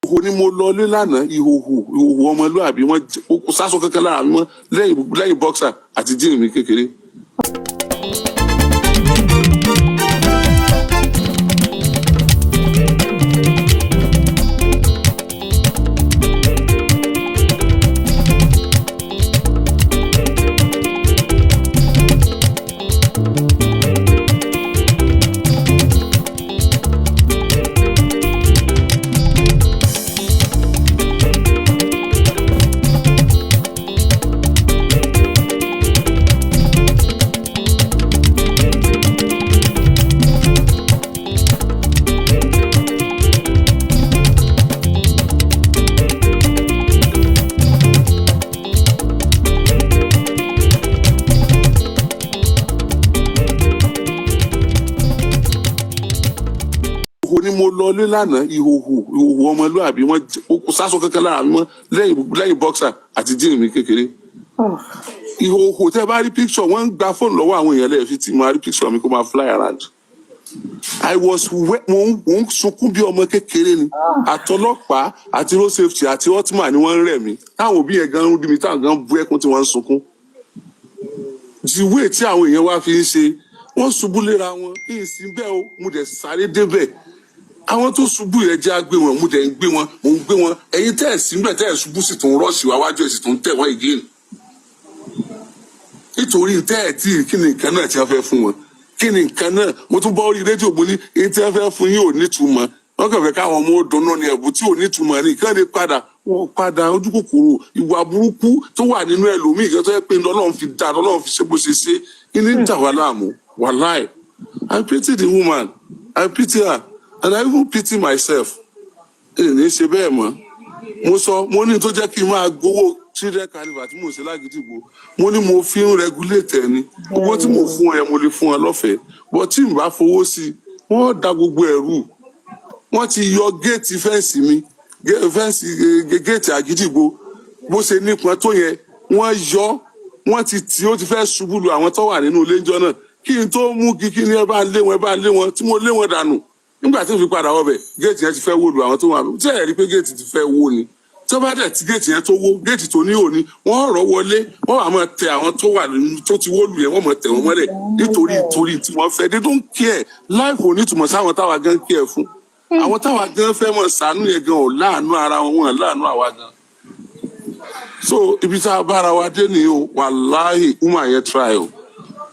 Ìhòhò ni mo lọ lé lánàá, ìhòhò ọmọlúàbí wọn sásọ kankan lára mi mọ́ lẹ́yìn boxer àti jíìnì mi kékeré. Ìhòhò ni mo lọ lé lánàá, ìhòhò ọmọlúàbí wọn sásọ kankan lára mi mọ́ lẹ́yìn boxer àti jíìnì mi kékeré. Ìhòhò tẹ́ bá rí picture wọ́n ń gba fóònù lọ́wọ́ àwọn èèyàn lẹ́ẹ̀fi tí máa rí picture mi kó máa fly around. Mo ń sunkún bí ọmọ kékeré ni. Àtọlọ́pàá àti road safety àti ultima ni wọ́n ń rẹ̀ mí. Táwọn òbí yẹn gan ń rí mi táwọn gan bú ẹkún tí wọ́n ń sunkún. Ìwé tí àwọn èèyàn wá fi ń ṣe wọ́n ṣubú léra wọn kí n sí bẹ́ẹ̀ o mo dẹ̀ sáré débẹ̀. Àwọn tó ṣubú yẹn jẹ́ àgbé wọn mo dẹ̀ ń gbé wọn ẹ̀yin tẹ́ ẹ̀ sí bẹ́ẹ̀ tẹ́ ẹ̀ ṣubú sì tún rọ́ọ̀ṣì wá wájú ẹ̀ sì tún tẹ̀ wọ́n again. Nítorí tẹ́ ẹ̀ tí kí ni nǹkan náà tí wọ́n fẹ́ fún wọn kí ni nǹkan náà mo tún bọ́ orí rédíò mo ní èyí tí wọ́n fẹ́ fún yín ò nítumọ̀ wọ́n kàn fẹ́ káwọn ọmọ òdùnnú ni ẹ̀bùn tí ò nítumọ̀ ní kí wọ́n lè padà ojú kòkòrò ìwà burúkú tó wà nínú ẹlòmíì kan tó yẹ pé Ọlọ́run fi dá Ọlọ́run fi ṣe bó ṣe ṣe kí ní dà wá láàmú wàláì. I pity the woman I pity her and I even pity myself. Ní ṣe bẹ́ẹ̀ mọ́ mo ní tó jẹ́ kí n máa gbowó children carnival tí mo ṣe lágídígbò mo ní mo fi ń regulate ẹni owó tí mo fún ẹ mo lè fún ẹ lọ́fẹ̀ẹ́ but tí n bá fowó sí wọ́n da gbogbo ẹ̀rù wọ́n ti yọ géètì fẹ́ǹsì mi géètì àgídígbò bó ṣe nípọn tó yẹn wọ́n yọ wọ́n ti tì ó ti fẹ́ ṣubú lu àwọn tó wà nínú ilé ńjọ́ náà kí n tó mú kí ni ẹ bá lé wọn tí mo lé wọn dànù nígbà tí mo fi padà wọbẹ̀ géètì yẹn ti fẹ́ wó lu àwọn tó wà tí ẹ̀ rí pé géètì ti fẹ́ wó ni tó bá dẹ̀ tí géètì yẹn tó wó géètì tó ní òní wọ́n rọ̀ wọlé wọ́n wà máa tẹ àwọn tó wà nínú tó ti wó lu yẹn wọ́n máa tẹ̀ wọ́n mọ́lẹ̀ nítorí tí wọ́n fẹ́ they don't care life ò ní túmọ̀ sáwọn táwa gan care fún àwọn táwa gan fẹ́ mọ̀ ṣàánú yẹn gan ò láàánú ara wọn láàánú àwa gan. So ibi tá a bára wa dé ni o wàláhì woman yẹn try o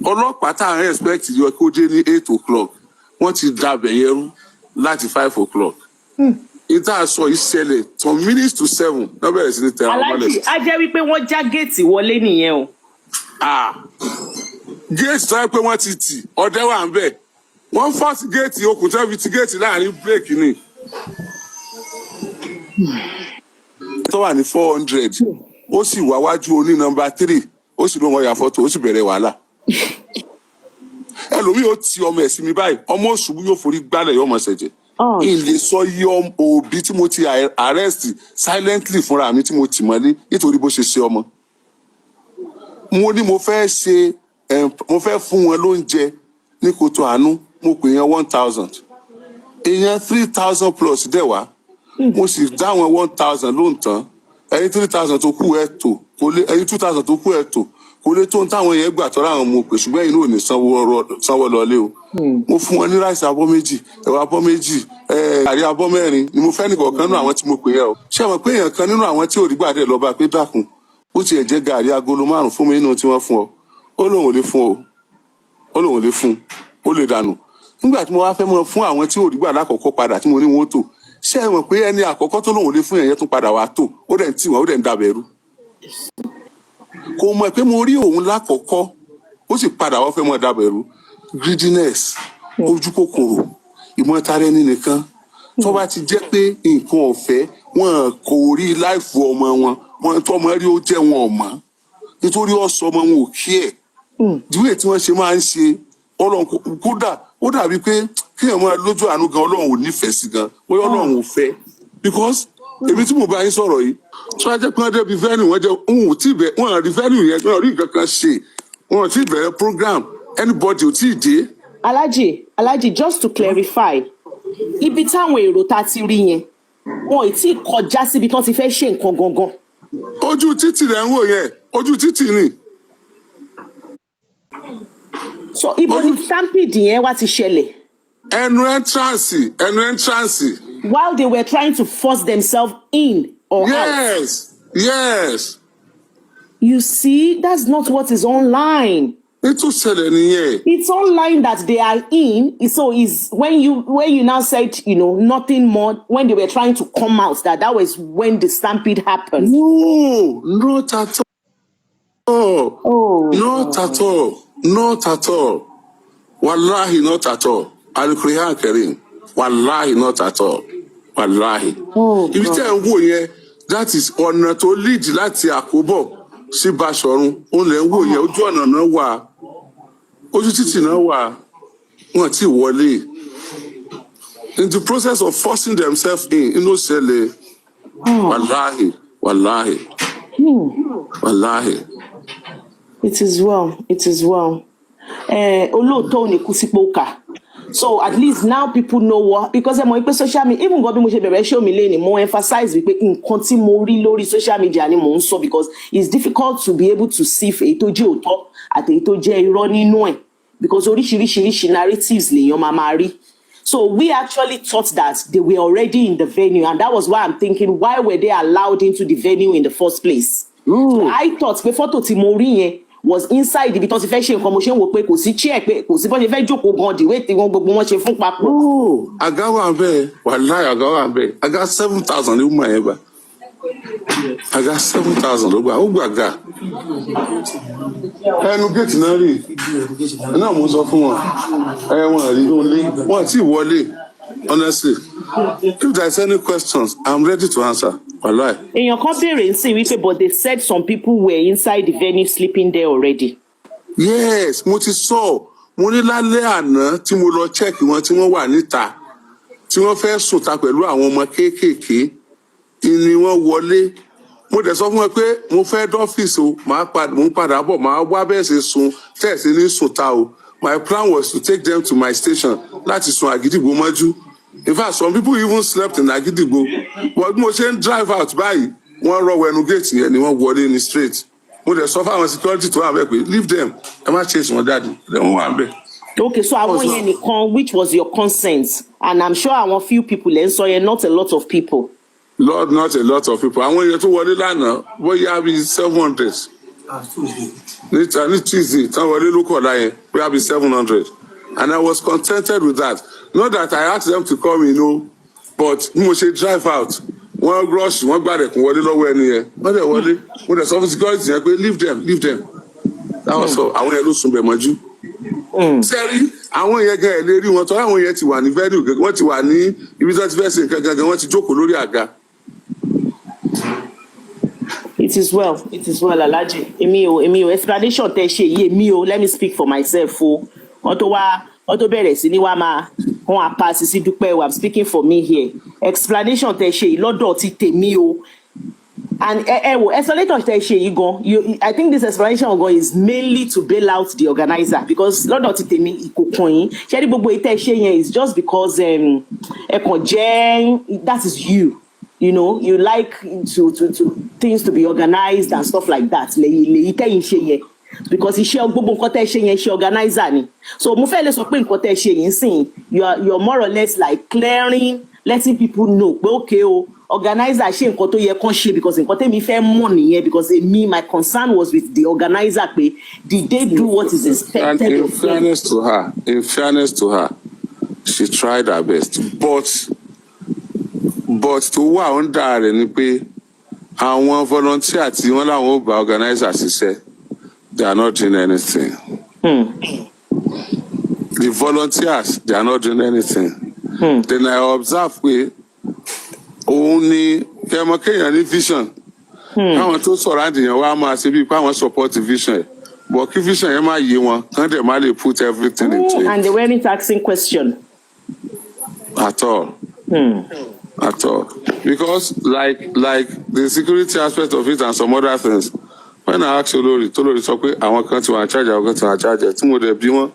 ọlọ́pàá tá à ń expect yọ kó dé ní 8 o'clock wọ́n ti dabẹ̀ yẹn rú láti 5 o'clock. Ìta sọ ìṣẹ̀lẹ̀ some minutes to 7 náà bẹ̀rẹ̀ sí ní tẹ àwọn ọmọlẹ̀. Aláàjì á jẹ́ wípé wọ́n já géètì wọlé nìyẹn o. Géètì tó yẹ pé wọ́n ti tì ọdẹ wà ń bẹ̀ wọ́n fọ́ọ̀sì géètì okùn tó fi ti géètì láàrin bírèkì ni. tó wà ní 400 ó sì wá wájú oní nọ́mbà 3 ó sì ló wọn yà fọ́tò ó sì bẹ̀rẹ̀ wàhálà. Ẹlòmíì ó ti ọmọ ẹ̀ sí mi báyìí ọmọ òṣùbù yóò forí gbálẹ̀ yóò mọ̀ ṣẹ̀jẹ̀. Ilé sọ yọ òbí tí mo ti arrest silently fúnra mi tí mo tì mọ́lé nítorí bó ṣe ṣe ọmọ. Mo ní mo fẹ́ fún wọn lóúnjẹ ní kòtò àánú mo pè yẹn 1000 èèyàn 3000 plus dẹ̀ wá mo sì dá wọn 1000 lóǹtàn ẹ̀yin 3000 tó kù ẹ̀ tó kò lè ẹ̀yin 2000 tó kù ẹ̀ tó kò lè tó ń táwọn yẹn gbà tọ́ra àwọn mo pè ṣùgbọ́n inú ò ní sanwó lọlé o. Mo fún wọn ní ráìsì abọ́ méjì ẹ̀wà abọ́ méjì gàrí abọ́ mẹ́rin ni mo fẹ́ nìkọ̀ọ̀kan nínú àwọn tí mo pè yẹn o. Ṣé ẹ mọ̀ pé èèyàn kan nínú àwọn tí ò rí gbàdé lọ́ba pé dákun ó tiẹ̀ jẹ́ gàrí agolo 5 fún mi nínú tí wọ́n fún ọ ó lóun ò lè fún o ó lóun ò lè fún ó lè dànù. Nígbà tí mo wá fẹ́ mọ fún àwọn tí ò rí gbà lákọ̀ọ́kọ́ padà tí mo ní wọn ó tò ṣé ẹ mọ̀ pé ẹni àkọ́kọ́ tó lóun ò lè fún yẹn tún padà wá tò ó dẹ̀ ń tì wọ́n ó dẹ̀ ń dabẹ̀rú. Kò mọ̀ pé mo rí òun lákọ̀ọ́kọ́ ó sì padà wá fẹ́ mọ̀ dabẹ̀rú greediness ojú kòkòrò ìmọ̀tara ẹni nìkan tó bá ti jẹ́ pé nǹkan ọ̀fẹ́ wọn kò rí láìfù ọmọ wọn tó ọmọ rí ó jẹ́ wọn ọ̀mọ́ nítorí ọ̀sọ́ ọmọ wọn ò kí ẹ̀ ìdíwé tí wọ́n ṣe máa ń ṣe Ọlọ́run kódà ó dàbí pé kéèyàn máa lójú àánú gan Ọlọ́run ò nífẹ̀ẹ́ sí gan bóyá Ọlọ́run ò fẹ́ because èmi tí mo bá yín sọ̀rọ̀ yìí tó wá jẹ́ pé wọ́n débi venue wọ́n jẹ́ òun ò tí ì bẹ̀ wọ́n rí venue yẹn wọ́n rí nǹkan kan ṣe wọ́n ò tí ì bẹ̀rẹ̀ program anybody ò tí ì dé. Alhaji just to clarify ibi táwọn èrò ta ti rí yẹn wọn ì tí kọjá síbi tán ti fẹ́ ṣe nǹkan gangan. Ojú títì rẹ̀ ń wò yẹn, ojú títì ni. So ibo ni stampede yẹn wá ti ṣẹlẹ̀. Ẹnu entrance. While they were trying to force themselves in or out. Yes. You see, that's not what is online. It's online that they are in. So is when you now said, nothing more, when they were trying to come out, that was when the stampede happened. No, not at all. Oh, Not at all. Wallahi, not at all. Al-Qur'an Karim. Wallahi, not at all. Wallahi. Oh, if you tell me, that is ọ̀nà tó lead láti Àkóbọ̀ sí Báṣọ̀run. Ó lè ń wò yẹn, ojú ọ̀nà náà wà. Ojú títì náà wà. Wọ́n ti wọlé. In the process of forcing themselves in, ṣẹlẹ̀. Wallahi. Wallahi. It is well. Olóòótọ́ ò ní kú sípò kà. So at least now people know what, because mo pe social media, even God bí mo ṣe bẹ̀rẹ̀ show mi lẹ́ni, mo emphasize wípé nǹkan tí mo rí lórí social media ni mo ń sọ, because it's difficult to be able to see èyí tó jẹ́ òótọ́ àti èyí tó jẹ́ irọ́ nínú ẹ̀, because oríṣiríṣi narratives lèèyàn máa rí. So we actually thought that they were already in the venue, and that was why I'm thinking, why were they allowed into the venue in the first place? So I thought pé photo tí mo rí yẹn was inside ibi tó ti fẹ́ ṣe nǹkan, mo ṣe ń wò pé kò sí chair, pé kò sí bọ́n ṣe fẹ́ jókòó gan dìwé tí wọ́n gbogbo wọn ṣe fún papọ̀. Àga wà bẹ́ẹ̀, wàláhì àga wà bẹ́ẹ̀. Àga 7,000 ní woman yẹn gbà. Àga 7,000 ló gbà, ó gbàgà. Ẹnu géètì náà rí. Náà mo sọ fún wọn. Wọ́n rí lónìí. Wọ́n ti wọlé. Honestly, if there's any questions, I'm ready to answer. Wallahi. Èèyàn kan béèrè sí wípé, but they said some people were inside the venue sleeping there already. Yes, mo ti sọ. Mo ní lálẹ́ àná tí mo lọ check wọn tí wọ́n wà níta, tí wọ́n fẹ́ sùn ta pẹ̀lú àwọn ọmọ kéékèèké, ni wọ́n wọlé. Mo dẹ̀ sọ fún wọn pé mo fẹ́ dọ́fíìsì o, mo ń padà bọ̀, màá wá bẹ́ẹ̀ ṣe sùn, tẹ̀sí ní sùn ta o. My plan was to take them to my station láti sùn Àgídìgbò mọ́jú. In fact, some people even slept in Àgídìgbò. But mo ṣe ń drive out báyìí, wọ́n rọ wẹnu gate yẹn ni wọ́n wọlé ní straight. Mo dẹ̀ sọ fáwọn security tó wà bẹ́ẹ̀ pé leave them, ẹ má chase wọn jáde, wọ́n wà bẹ́ẹ̀. Okay, so àwọn yẹn nìkan, which was your consent? And I'm sure àwọn few people ẹ̀ ń sọ yẹn, not a lot of people. Lord, not a lot of people. Àwọn yẹn tó wọlé lánàá, bóyá bí 700. Ní Tuesday, tán wọlé ló kọ̀ láyẹn, bóyá bí 700. And I was contented with that. Not that I asked them to come, but mo ṣe drive out. Wọ́n rush, wọ́n gbàdẹ̀kùn wọlé lọ́wọ́ ẹni yẹn. Wọ́n dẹ̀ wọlé. Mo dẹ̀ sọ fún security yẹn pé leave them. That was all. Àwọn yẹn ló sùn bẹ̀ mọ́jú. Sẹ́rí, àwọn yẹn gan ẹ̀ lè rí wọn tọ́, àwọn yẹn ti wà ní venue, wọ́n ti wà ní ibi tí wọ́n ti fẹ́ ṣe nǹkan gangan, wọ́n ti jókòó lórí àga. It is well, Alhaji. Èmi o, explanation tẹ́ ṣe yìí, èmi o, let me speak for myself o. Wọ́n tó bẹ̀rẹ̀ sí ní wá máa wọ́n á pass sí dúpẹ́ o, I'm speaking for me here. Explanation tẹ́ ṣe yìí lọ́dọ̀ ti tèmi o. And explanation tẹ́ ṣe yìí gan, I think this explanation gan is mainly to bail out the organizer, because lọ́dọ̀ ti tèmi ìkòkàn yín. Ṣé ní gbogbo ìtẹ́ ṣe yẹn is just because ẹ̀kàn jẹ́, that is you. You like to things to be organized and stuff like that. Lèyí tẹ́yìn ṣe yẹn. Because iṣẹ́ gbogbo nǹkan tẹ́ ṣe yẹn ṣe organizer ni. So mo fẹ́ lè sọ pé nǹkan tẹ́ ṣe yẹn sìn, you're more or less like clearing, letting people know pé okay o, organizer ṣe nǹkan tó yẹ kán ṣe, because nǹkan tẹ́mi fẹ́ mọ̀ nìyẹn, because my concern was with the organizer pé did they do what is expected and of them? In fairness to her, she tried her best. But to wà under rẹ̀ ni pé àwọn volunteer tí wọ́n láwọn ò bá organizer ṣiṣẹ́, they are not doing anything. The volunteers, they are not doing anything. Then I observe pé òun ni kẹ́mọ́kéèyàn ní vision. Káwọn tó sọ̀rọ̀ àdìyàn wá máa ṣe bíi pé àwọn support vision. But kí vision yẹn máa yé wọn, kán dẹ̀ má lè put everything into it. And they weren't asking question. At all. At all. Because like the security aspect of it and some other things, when I asked Tolori sọ pé àwọn kan ti wà charge, àwọn kan ti wà charge, tí mo dẹ̀ bí wọ́n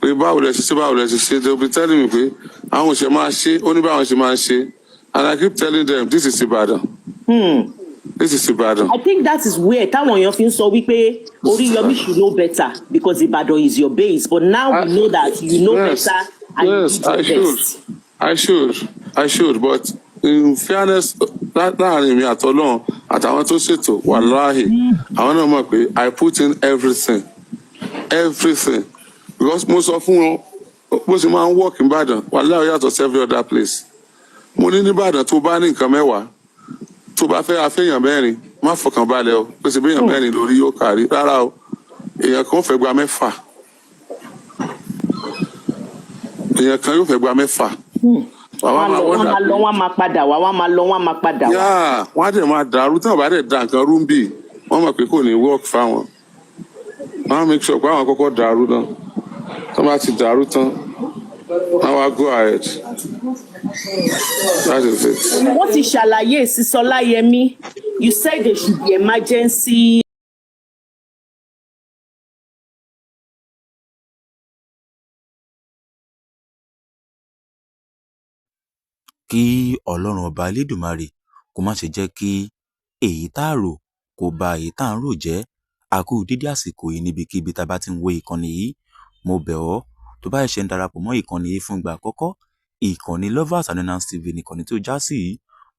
pé báwo lẹ ṣe ṣe, they'll be telling me pé àwọn ṣe máa ṣe, ó ní báwọn ṣe máa ṣe, And I keep telling them, this is Ibadan. This is Ibadan. I think that is where táwọn èèyàn fi ń sọ wípé Oriyomi should know better because Ibadan is your base. But now we know that you know better and you did your best. I should. But in fairness, láàrin mi àtọlọ́run àtàwọn tó ṣètò wàláhì àwọn náà mọ̀ pé I put in everything because mo sọ fún wọn bó ṣe máa ń work in Ìbàdàn wàláhì yàtọ̀ sí every other place. Mo ní Ìbàdàn tó bá ní nǹkan mẹ́wàá tó bá fẹ́ afẹ́yàn mẹ́rin má fọkàn balẹ̀ o pé ṣe bí èèyàn mẹ́rin lórí yóò kárí rárá o èèyàn kan fẹ́ gba mẹ́fà èèyàn kan yóò fẹ́ gba mẹ́fà. wọ́n máa padà wá. Wọ́n á dẹ̀ máa dàrú tí wọ́n bá dẹ̀ da nǹkan rú ń bì wọ́n mọ̀ pé kò ní work fáwọn. Wọ́n á make sure pé àwọn kọ́kọ́ dàrú náà tí wọ́n bá ti dàrú tán wọ́n wá go ahead. That is it. Wọ́n ti ṣàlàyé Sísọláyẹmí. You said there should be emergency. Kí Ọlọ́run ọba Elédùmarè kó má ṣe jẹ́ kí èyí tá a rò kó ba èyí tá a ń rò jẹ́. A kú dédé àsìkò yìí níbikíbi tá a bá ti ń wo ìkànnì yìí. Mo bẹ̀ ọ́ tó bá ṣe ń darapọ̀ mọ́ ìkànnì yìí fún ìgbà àkọ́kọ́, ìkànnì Lovers and Learners TV nìkànnì tó já sí yìí.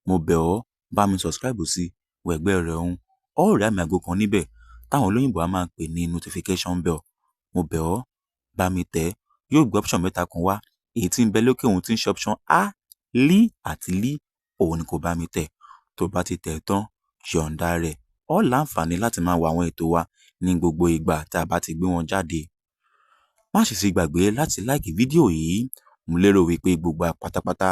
Mo bẹ̀ ọ́ bá mi subscribe sí wẹ̀gbẹ́ rẹ̀ ohun ọ̀rẹ́ àmì àgbo kan níbẹ̀ táwọn olóyìnbó á máa pè ní notification bell. Mo bẹ̀ ọ́ bá mi tẹ̀ yóò gbé option mẹ́ta kan wá èyí tí ń bẹ lókè ohun tí ń ṣe option A lí àti lí òun ni kò bá mi tẹ̀. Tó bá ti tẹ̀ tán yọ̀ǹda rẹ̀ ó láǹfààní láti máa wo àwọn ètò wa ní gbogbo ìgbà tá a bá ti gbé wọn jáde. Má ṣe sì gbàgbé láti like fídíò yìí. Mo lérò wípé gbogbo pátápátá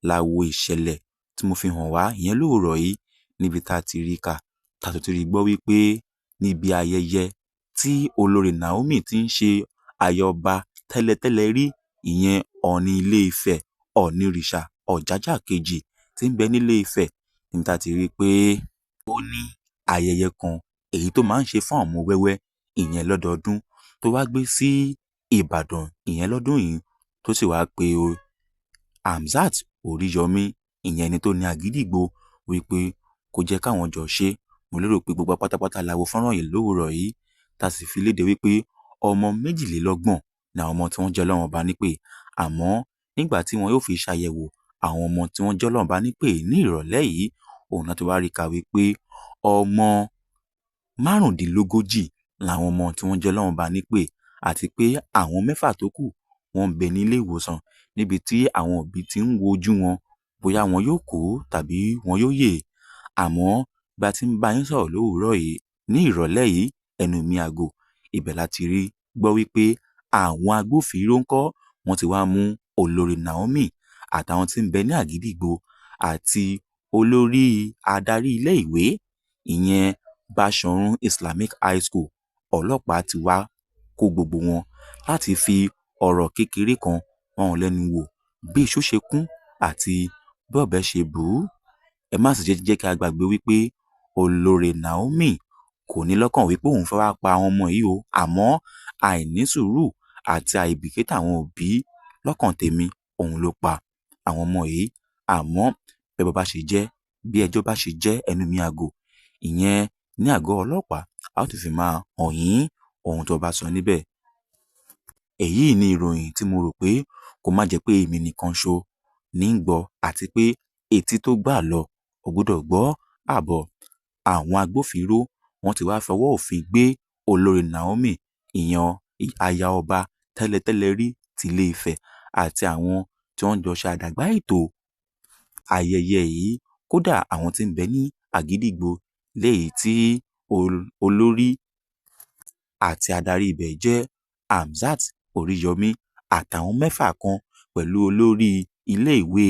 la wo ìṣẹ̀lẹ̀ tí mo fi hàn wá ìyẹn lóòrọ̀ yìí níbi tá a ti rí kà tá a ti rí gbọ́ wípé níbi ayẹyẹ tí olórí Naomi ti ń ṣe ayọba tẹ́lẹ̀tẹ́lẹ̀ rí ìyẹn Ọọ̀ni Ilé Ifẹ̀ Ọ̀nìrìṣà Ọ̀jájá kejì tí ń bẹ nílé Ifẹ̀ níbi tá a ti rí pé ó ní ayẹyẹ kan èyí tó máa ń ṣe fún àwọn ọmọ wẹ́wẹ́ ìyẹn lọ́dọọdún tó wá gbé sí Ìbàdàn ìyẹn lọ́dún yìí tó sì wá pe Hamzat Oriyomi ìyẹn ẹni tó ní àgídìgbò wípé kó jẹ́ káwọn jọ ṣe. Mo lérò pé gbogbo pátápátá la wo fọ́nrán yìí lówùrọ̀ yìí tá a sì fi léde wípé ọmọ 22 ni àwọn ọmọ tí wọ́n jẹ́ Ọlọ́run bá ní pé àmọ́ nígbà tí wọn yóò fi ṣàyẹ̀wò àwọn ọmọ tí wọ́n jẹ́ Ọlọ́run bá ní pé ní ìrọ̀lẹ́ yìí òun náà ti wá rí kà wípé ọmọ 35 làwọn ọmọ tí wọ́n jẹ́ Ọlọ́run bá ní pé àti pé àwọn 6 tó kù wọ́n ń bẹ nílé ìwòsàn níbi tí àwọn òbí ti ń wojú wọn bóyá wọn yóò kú tàbí wọn yóò yè. Àmọ́ bá ti ń bá yín sọ̀rọ̀ lówùúrọ̀ yìí ní ìrọ̀lẹ́ yìí ẹnu mi àgò ibẹ̀ láti rí gbọ́ wípé àwọn agbófinró ńkọ́ wọ́n ti wá mú olórí Naomi àtàwọn tí ń bẹ ní àgídìgbò àti olórí adarí ilé ìwé ìyẹn Bashorun Islamic High School. Ọlọ́pàá ti wá kó gbogbo wọn láti fi ọ̀rọ̀ kékeré kan wọn lẹ́nu wò bí iṣu ṣe kún àti bí ọ̀bẹ ṣe bù ú. Ẹ má sì jẹ́ kí a gbàgbé wípé olórí Naomi kò ní lọ́kàn wípé òun fẹ́ wá pa àwọn ọmọ yìí o àmọ́ àìní sùúrù àti àìbìkítà àwọn òbí lọ́kàn tèmi òun ló pa àwọn ọmọ yìí. Àmọ́ bẹ́ẹ̀ bá ṣe jẹ́ bí ẹjọ́ bá ṣe jẹ́ ẹnu mi àgò ìyẹn ní àgọ́ ọlọ́pàá a ó ti fi máa hàn yín ohun tó bá sọ níbẹ̀. Èyí ni ìròyìn tí mo rò pé kó má jẹ́ pé èmi nìkan ṣo ní ń gbọ́ àti pé etí tó gbà lọ ò gbọ́dọ̀ gbọ́ àbọ̀. Àwọn agbófinró wọ́n ti wá fọwọ́ òfin gbé olórí Naomi ìyẹn aya ọba tẹ́lẹ̀tẹ́lẹ̀ rí ti Ilé Ifẹ̀ àti àwọn tí wọ́n jọ ṣe àdàgbà ètò ayẹyẹ yìí. Kódà àwọn tí ń bẹ ní àgídìgbò léyìí tí olórí àti adarí ibẹ̀ jẹ́ Hamzat Oriyomi àtàwọn 6 kan pẹ̀lú olórí ilé ìwé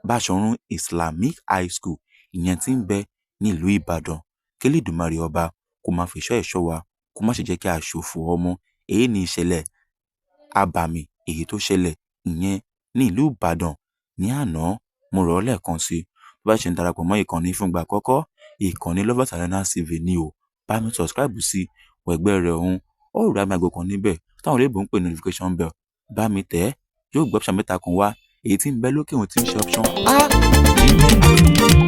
Bashorun Islamic High School ìyẹn tí ń bẹ nílùú Ìbàdàn. K'Elédùmarè ọba kó máa fi ìṣọ́ ẹ̀ṣọ́ wa kó má ṣe jẹ́ kí a ṣòfò ọmọ. Èyí ni ìṣẹ̀lẹ̀ abàmì èyí tó ṣẹlẹ̀ ìyẹn ní ìlú Ìbàdàn ní àná. Mo rọ̀ ọ́ lẹ́ẹ̀kan sí tó bá ṣe ń darapọ̀ mọ́ ìkànnì fún ìgbà àkọ́kọ́ ìkànnì Lovers and Learners TV ni o bá mi subscribe sí wẹ̀gbẹ́ rẹ̀ ohun ọ̀rẹ́ àmì àgbo kan níbẹ̀ táwọn olóyìnbó ń pè notification bell bá mi tẹ̀ yóò gbé option mẹ́ta kan wá èyí tí ń bẹ lókè òun tí ń ṣe option A, B,